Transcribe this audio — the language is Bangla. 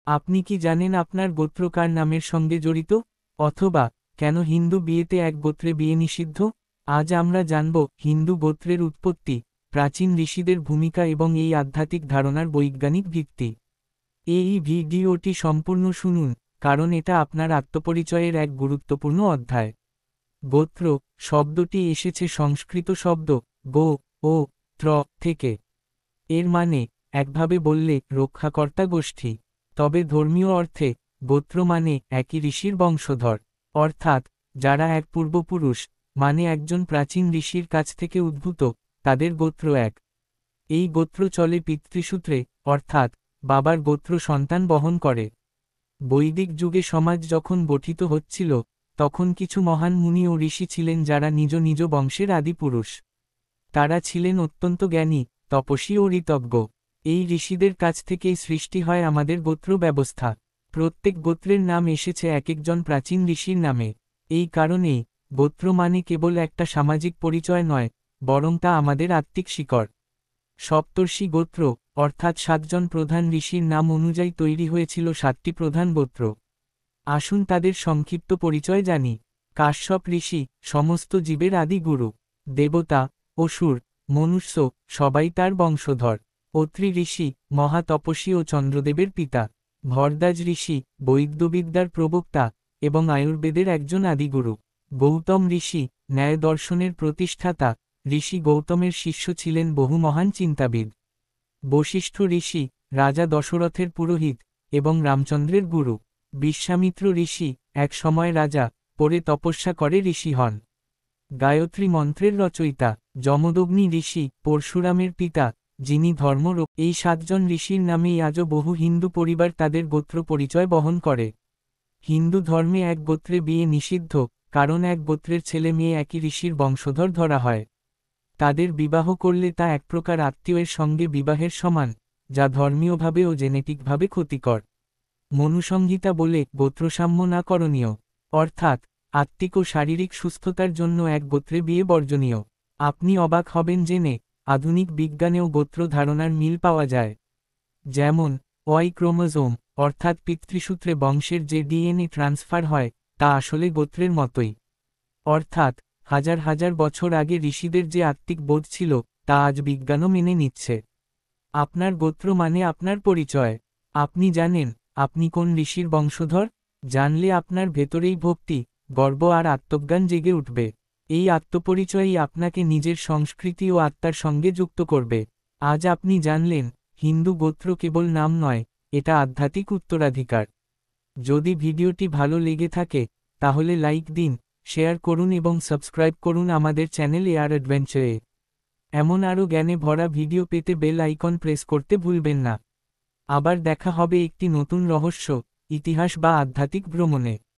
আপনি কি জানেন আপনার গোত্র কার নামের সঙ্গে জড়িত? অথবা কেন হিন্দু বিয়েতে এক গোত্রে বিয়ে নিষিদ্ধ? আজ আমরা জানব হিন্দু গোত্রের উৎপত্তি, প্রাচীন ঋষিদের ভূমিকা এবং এই আধ্যাত্মিক ধারণার বৈজ্ঞানিক ভিত্তি। এই ভিডিওটি সম্পূর্ণ শুনুন, কারণ এটা আপনার আত্মপরিচয়ের এক গুরুত্বপূর্ণ অধ্যায়। গোত্র শব্দটি এসেছে সংস্কৃত শব্দ গো ও ত্র থেকে। এর মানে একভাবে বললে রক্ষাকর্তা গোষ্ঠী। তবে ধর্মীয় অর্থে গোত্র মানে একই ঋষির বংশধর, অর্থাৎ যারা এক পূর্বপুরুষ, মানে একজন প্রাচীন ঋষির কাছ থেকে উদ্ভূত, তাদের গোত্র এক। এই গোত্র চলে পিতৃসূত্রে, অর্থাৎ বাবার গোত্র সন্তান বহন করে। বৈদিক যুগে সমাজ যখন গঠিত হচ্ছিল, তখন কিছু মহান মুনি ও ঋষি ছিলেন যারা নিজ নিজ বংশের আদিপুরুষ। তারা ছিলেন অত্যন্ত জ্ঞানী, তপস্বী ও ঋতজ্ঞ। এই ঋষিদের কাছ থেকেই সৃষ্টি হয় আমাদের গোত্র ব্যবস্থা। প্রত্যেক গোত্রের নাম এসেছে এক একজন প্রাচীন ঋষির নামে। এই কারণেই গোত্র মানে কেবল একটা সামাজিক পরিচয় নয়, বরং তা আমাদের আত্মিক শিকড়। সপ্তর্ষি গোত্র, অর্থাৎ 7 জন প্রধান ঋষির নাম অনুযায়ী তৈরি হয়েছিল 7টি প্রধান গোত্র। আসুন তাদের সংক্ষিপ্ত পরিচয় জানি। কাশ্যপ ঋষি, সমস্ত জীবের আদি গুরু। দেবতা, অসুর, মনুষ্য, সবাই তার বংশধর। অত্রি ঋষি, মহা তপস্বী ও চন্দ্রদেবের পিতা। ভরদ্বাজ ঋষি, বৈদ্যবিদ্যার প্রবক্তা এবং আয়ুর্বেদের একজন আদিগুরু। গৌতম ঋষি, ন্যায় দর্শনের প্রতিষ্ঠাতা। ঋষি গৌতমের শিষ্য ছিলেন বহু মহান চিন্তাবিদ। বশিষ্ঠ ঋষি, রাজা দশরথের পুরোহিত এবং রামচন্দ্রের গুরু। বিশ্বামিত্র ঋষি, এক সময় রাজা, পরে তপস্যা করে ঋষি হন। গায়ত্রী মন্ত্রের রচয়িতা। যমদগ্নি ঋষি, পরশুরামের পিতা, যিনি এই 7 জন ঋষির নামেই আজও বহু হিন্দু পরিবার তাদের গোত্র পরিচয় বহন করে। হিন্দু ধর্মে এক গোত্রে বিয়ে নিষিদ্ধ, কারণ এক গোত্রের ছেলে মেয়ে একই ঋষির বংশধর ধরা হয়। তাদের বিবাহ করলে তা এক প্রকার আত্মীয়ের সঙ্গে বিবাহের সমান, যা ধর্মীয়ভাবে ও জেনেটিকভাবে ক্ষতিকর। মনুসংহিতা বলে গোত্রসাম্য না করণীয়, অর্থাৎ আত্মিক ও শারীরিক সুস্থতার জন্য এক গোত্রে বিয়ে বর্জনীয়। আপনি অবাক হবেন জেনে, আধুনিক বিজ্ঞানেও গোত্র ধারণার মিল পাওয়া যায়। যেমন ওয়াই ক্রোমোজোম, অর্থাৎ পিতৃসূত্রে বংশের যে ডিএনএ ট্রান্সফার হয়, তা আসলে গোত্রের মতোই। অর্থাৎ হাজার হাজার বছর আগে ঋষিদের যে আত্মিক বোধ ছিল, তা আজ বিজ্ঞানও মেনে নিচ্ছে। আপনার গোত্র মানে আপনার পরিচয়। আপনি জানেন আপনি কোন ঋষির বংশধর? জানলে আপনার ভেতরেই ভক্তি, গর্ব আর আত্মজ্ঞান জেগে উঠবে। এই আত্মপরিচয়ই আপনাকে নিজের সংস্কৃতি ও আত্মার সঙ্গে যুক্ত করবে। আজ আপনি জানলেন, হিন্দু গোত্র কেবল নাম নয়, এটা আধ্যাত্মিক উত্তরাধিকার। যদি ভিডিওটি ভালো লেগে থাকে, তাহলে লাইক দিন, শেয়ার করুন এবং সাবস্ক্রাইব করুন আমাদের চ্যানেল এয়ার অ্যাডভেঞ্চারে। এমন আরও জ্ঞানে ভরা ভিডিও পেতে বেল আইকন প্রেস করতে ভুলবেন না। আবার দেখা হবে একটি নতুন রহস্য, ইতিহাস বা আধ্যাত্মিক ভ্রমণে।